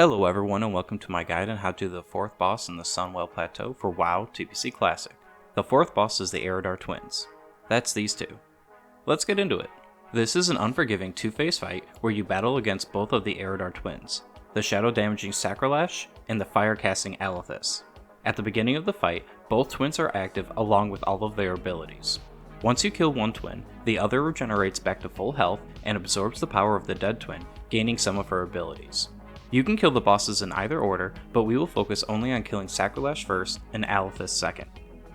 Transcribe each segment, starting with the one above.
Hello everyone and welcome to my guide on how to do the fourth boss in the Sunwell Plateau for WoW TBC Classic. The fourth boss is the Eredar twins. That's these two. Let's get into it. This is an unforgiving two-phase fight where you battle against both of the Eredar twins, the shadow damaging Sacrilege and the fire casting Alithesis. At the beginning of the fight, both twins are active along with all of their abilities. Once you kill one twin, the other regenerates back to full health and absorbs the power of the dead twin, gaining some of her abilities. You can kill the bosses in either order, but we will focus only on killing Sacrilege first and Alithesis second.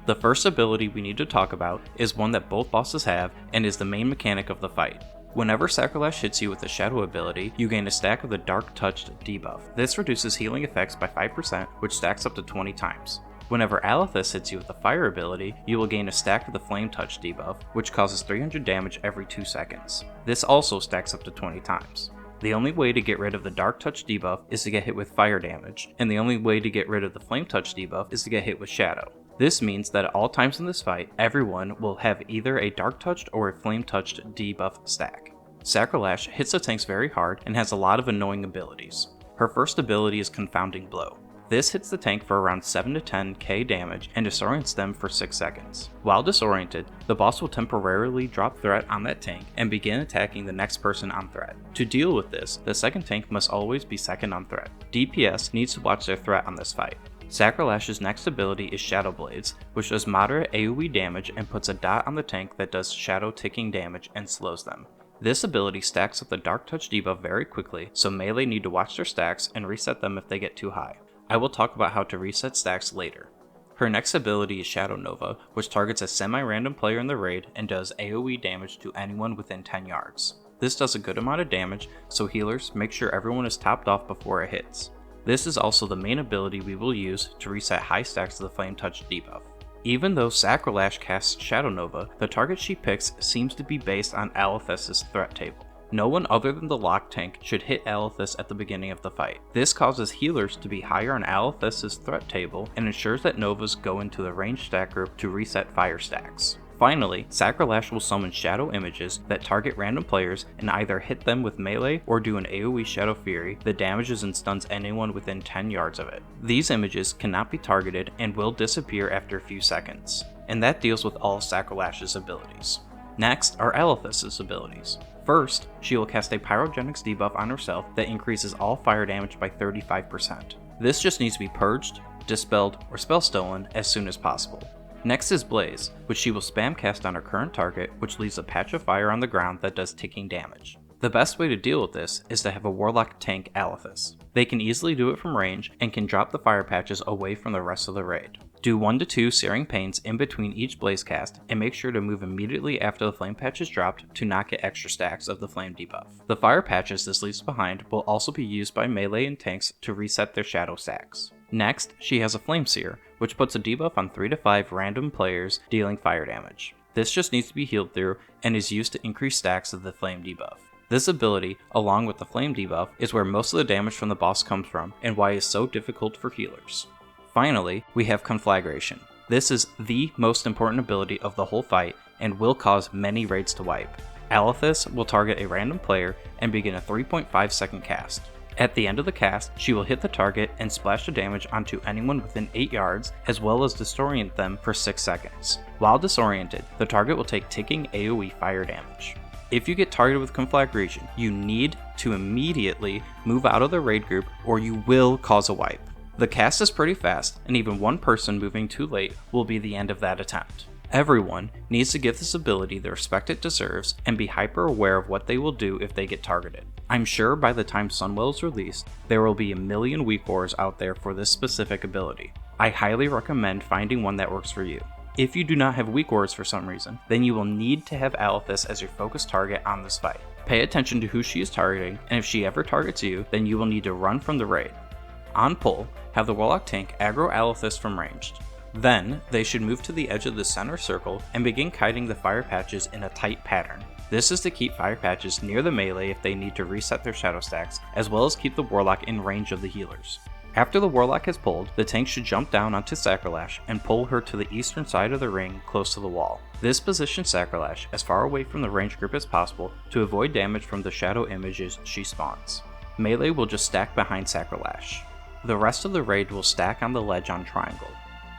The first ability we need to talk about is one that both bosses have and is the main mechanic of the fight. Whenever Sacrilege hits you with a shadow ability, you gain a stack of the Dark Touched debuff. This reduces healing effects by 5%, which stacks up to 20 times. Whenever Alithesis hits you with a fire ability, you will gain a stack of the Flame Touch debuff, which causes 300 damage every 2 seconds. This also stacks up to 20 times. The only way to get rid of the Dark Touch debuff is to get hit with fire damage, and the only way to get rid of the Flame Touch debuff is to get hit with shadow. This means that at all times in this fight, everyone will have either a Dark Touched or a Flame Touched debuff stack. Sacrilege hits the tanks very hard and has a lot of annoying abilities. Her first ability is Confounding Blow. This hits the tank for around 7 to 10k damage and disorients them for 6 seconds. While disoriented, the boss will temporarily drop threat on that tank and begin attacking the next person on threat. To deal with this, the second tank must always be second on threat. DPS needs to watch their threat on this fight. Sacrilege's next ability is Shadow Blades, which does moderate AoE damage and puts a dot on the tank that does shadow ticking damage and slows them. This ability stacks up the Dark Touch debuff very quickly, so melee need to watch their stacks and reset them if they get too high. I will talk about how to reset stacks later. Her next ability is Shadow Nova, which targets a semi-random player in the raid and does AoE damage to anyone within 10 yards. This does a good amount of damage, so healers make sure everyone is topped off before it hits. This is also the main ability we will use to reset high stacks of the Flame Touch debuff. Even though Sacrilege casts Shadow Nova, the target she picks seems to be based on Alithesis' threat table. No one other than the lock tank should hit Alithesis at the beginning of the fight. This causes healers to be higher on Alithesis' threat table and ensures that Novas go into the ranged stack group to reset fire stacks. Finally, Sacrilege will summon shadow images that target random players and either hit them with melee or do an AoE Shadow Fury that damages and stuns anyone within 10 yards of it. These images cannot be targeted and will disappear after a few seconds. And that deals with all Sacrilege's abilities. Next are Alithesis' abilities. First, she will cast a Pyrogenics debuff on herself that increases all fire damage by 35%. This just needs to be purged, dispelled, or spell stolen as soon as possible. Next is Blaze, which she will spam cast on her current target, which leaves a patch of fire on the ground that does ticking damage. The best way to deal with this is to have a Warlock tank Alithesis. They can easily do it from range and can drop the fire patches away from the rest of the raid. Do 1 to 2 Searing Pains in between each Blaze cast, and make sure to move immediately after the flame patch is dropped to not get extra stacks of the flame debuff. The fire patches this leaves behind will also be used by melee and tanks to reset their shadow stacks. Next, she has a Flame Seer, which puts a debuff on 3 to 5 random players dealing fire damage. This just needs to be healed through and is used to increase stacks of the flame debuff. This ability, along with the flame debuff, is where most of the damage from the boss comes from and why it is so difficult for healers. Finally, we have Conflagration. This is the most important ability of the whole fight and will cause many raids to wipe. Alithesis will target a random player and begin a 3.5 second cast. At the end of the cast, she will hit the target and splash the damage onto anyone within 8 yards, as well as disorient them for 6 seconds. While disoriented, the target will take ticking AoE fire damage. If you get targeted with Conflagration, you need to immediately move out of the raid group or you will cause a wipe. The cast is pretty fast, and even one person moving too late will be the end of that attempt. Everyone needs to give this ability the respect it deserves and be hyper aware of what they will do if they get targeted. I'm sure by the time Sunwell is released, there will be a million weak wars out there for this specific ability. I highly recommend finding one that works for you. If you do not have weak wars for some reason, then you will need to have Alithesis as your focus target on this fight. Pay attention to who she is targeting, and if she ever targets you, then you will need to run from the raid. On pull, have the Warlock tank aggro Alithesis from ranged. Then, they should move to the edge of the center circle and begin kiting the fire patches in a tight pattern. This is to keep fire patches near the melee if they need to reset their shadow stacks, as well as keep the Warlock in range of the healers. After the Warlock has pulled, the tank should jump down onto Sacrilege and pull her to the eastern side of the ring close to the wall. This positions Sacrilege as far away from the range group as possible to avoid damage from the shadow images she spawns. Melee will just stack behind Sacrolash. The rest of the raid will stack on the ledge on Triangle.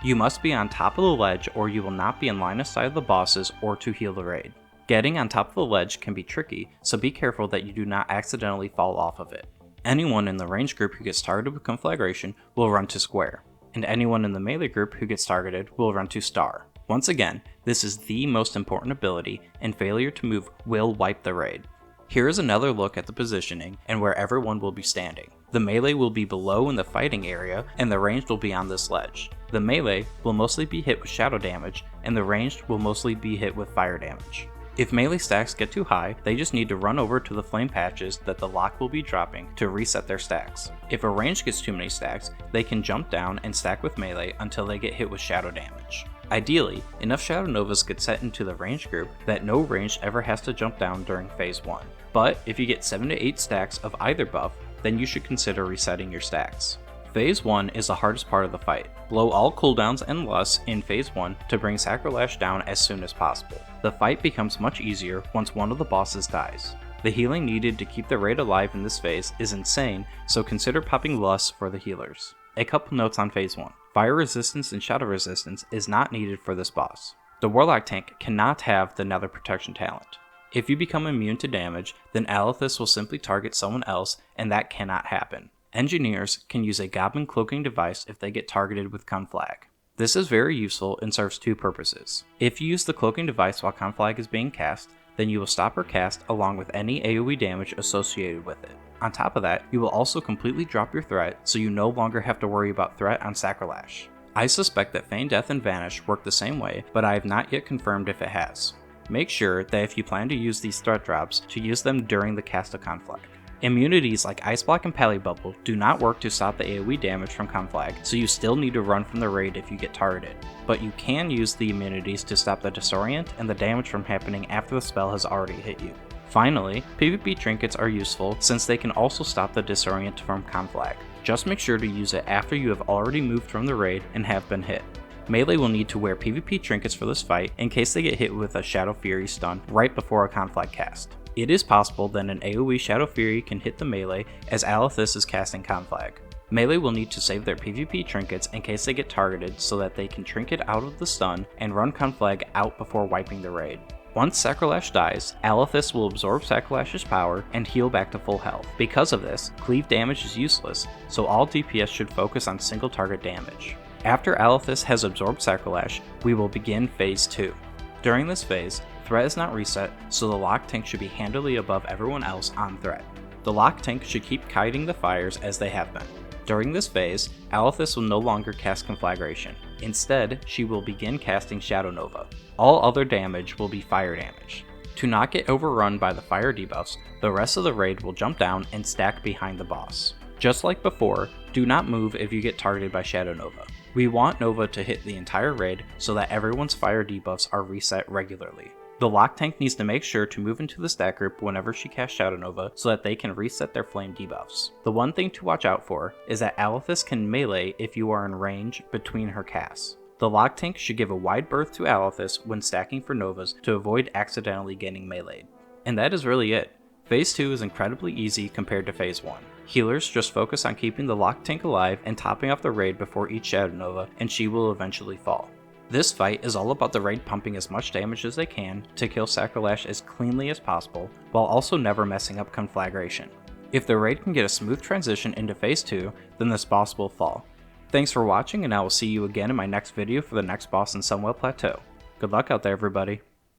You must be on top of the ledge or you will not be in line of sight of the bosses or to heal the raid. Getting on top of the ledge can be tricky, so be careful that you do not accidentally fall off of it. Anyone in the range group who gets targeted with Conflagration will run to square, and anyone in the melee group who gets targeted will run to star. Once again, this is the most important ability, and failure to move will wipe the raid. Here is another look at the positioning and where everyone will be standing. The melee will be below in the fighting area, and the ranged will be on this ledge. The melee will mostly be hit with shadow damage, and the ranged will mostly be hit with fire damage. If melee stacks get too high, they just need to run over to the flame patches that the lock will be dropping to reset their stacks. If a range gets too many stacks, they can jump down and stack with melee until they get hit with shadow damage. Ideally, enough Shadow Novas get set into the range group that no range ever has to jump down during phase 1. But if you get 7 to 8 stacks of either buff, then you should consider resetting your stacks. Phase 1 is the hardest part of the fight. Blow all cooldowns and lusts in phase 1 to bring Sacrolash down as soon as possible. The fight becomes much easier once one of the bosses dies. The healing needed to keep the raid alive in this phase is insane, so consider popping lusts for the healers. A couple notes on phase 1. Fire resistance and shadow resistance is not needed for this boss. The Warlock tank cannot have the Nether Protection talent. If you become immune to damage, then Alithesis will simply target someone else, and that cannot happen. Engineers can use a Goblin cloaking device if they get targeted with Conflag. This is very useful and serves two purposes. If you use the cloaking device while Conflag is being cast, then you will stop her cast along with any AoE damage associated with it. On top of that, you will also completely drop your threat, so you no longer have to worry about threat on Sacrolash. I suspect that Feign Death and Vanish work the same way, but I have not yet confirmed if it has. Make sure that if you plan to use these threat drops, to use them during the cast of Conflag. Immunities like Ice Block and Pally Bubble do not work to stop the AoE damage from Conflag, so you still need to run from the raid if you get targeted. But you can use the immunities to stop the disorient and the damage from happening after the spell has already hit you. Finally, PvP trinkets are useful since they can also stop the disorient from Conflag. Just make sure to use it after you have already moved from the raid and have been hit. Melee will need to wear PvP trinkets for this fight in case they get hit with a Shadow Fury stun right before a Conflag cast. It is possible that an AoE Shadow Fury can hit the melee as Alithesis is casting Conflag. Melee will need to save their PvP trinkets in case they get targeted so that they can trinket out of the stun and run Conflag out before wiping the raid. Once Sacrolash dies, Alithesis will absorb Sacrolash's power and heal back to full health. Because of this, cleave damage is useless, so all DPS should focus on single target damage. After Alithesis has absorbed Sacrolash, we will begin phase 2. During this phase, threat is not reset, so the lock tank should be handily above everyone else on threat. The lock tank should keep kiting the fires as they have been. During this phase, Alithesis will no longer cast Conflagration. Instead, she will begin casting Shadow Nova. All other damage will be fire damage. To not get overrun by the fire debuffs, the rest of the raid will jump down and stack behind the boss. Just like before, do not move if you get targeted by Shadow Nova. We want Nova to hit the entire raid so that everyone's fire debuffs are reset regularly. The lock tank needs to make sure to move into the stack group whenever she casts Shadow Nova so that they can reset their flame debuffs. The one thing to watch out for is that Alithesis can melee if you are in range between her casts. The lock tank should give a wide berth to Alithesis when stacking for Novas to avoid accidentally getting meleeed. And that is really it. Phase 2 is incredibly easy compared to Phase 1. Healers just focus on keeping the lock tank alive and topping off the raid before each Shadow Nova, and she will eventually fall. This fight is all about the raid pumping as much damage as they can to kill Sacrolash as cleanly as possible, while also never messing up Conflagration. If the raid can get a smooth transition into Phase 2, then this boss will fall. Thanks for watching, and I will see you again in my next video for the next boss in Sunwell Plateau. Good luck out there, everybody.